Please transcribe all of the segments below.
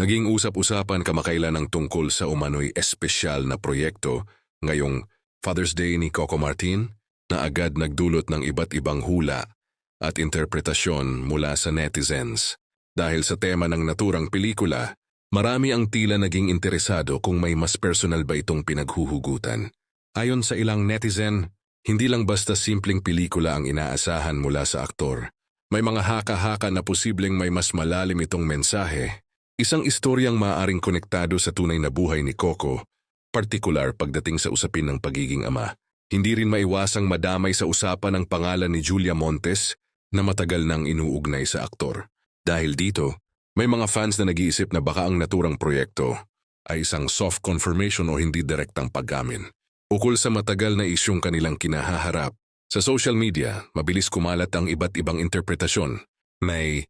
Naging usap-usapan kamakailan ang tungkol sa umano'y espesyal na proyekto ngayong Father's Day ni Coco Martin na agad nagdulot ng iba't ibang hula at interpretasyon mula sa netizens. Dahil sa tema ng naturang pelikula, marami ang tila naging interesado kung may mas personal ba itong pinaghuhugutan. Ayon sa ilang netizen, hindi lang basta simpleng pelikula ang inaasahan mula sa aktor. May mga haka-haka na posibleng may mas malalim itong mensahe. Isang istoryang maaaring konektado sa tunay na buhay ni Coco, partikular pagdating sa usapin ng pagiging ama. Hindi rin maiwasang madamay sa usapan ang pangalan ni Julia Montes na matagal nang inuugnay sa aktor. Dahil dito, may mga fans na nag-iisip na baka ang naturang proyekto ay isang soft confirmation o hindi direktang pag-amin. Ukol sa matagal na isyong kanilang kinahaharap, sa social media, mabilis kumalat ang iba't ibang interpretasyon. May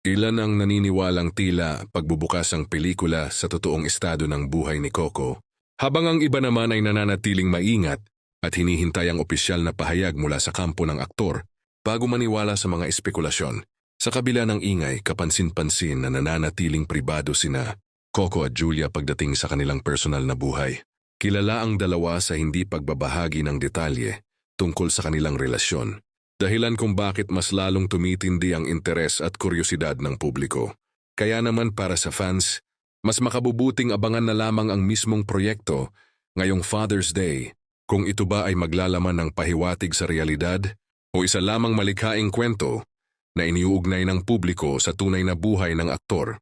ilan ang naniniwalang tila pagbubukas ang pelikula sa totoong estado ng buhay ni Coco, habang ang iba naman ay nananatiling maingat at hinihintay ang opisyal na pahayag mula sa kampo ng aktor bago maniwala sa mga espekulasyon. Sa kabila ng ingay, kapansin-pansin na nananatiling pribado sina Coco at Julia pagdating sa kanilang personal na buhay. Kilala ang dalawa sa hindi pagbabahagi ng detalye tungkol sa kanilang relasyon, dahilan kung bakit mas lalong tumitindi ang interes at kuryosidad ng publiko. Kaya naman para sa fans, mas makabubuting abangan na lamang ang mismong proyekto ngayong Father's Day kung ito ba ay maglalaman ng pahiwatig sa realidad o isa lamang malikhaing kwento na iniuugnay ng publiko sa tunay na buhay ng aktor.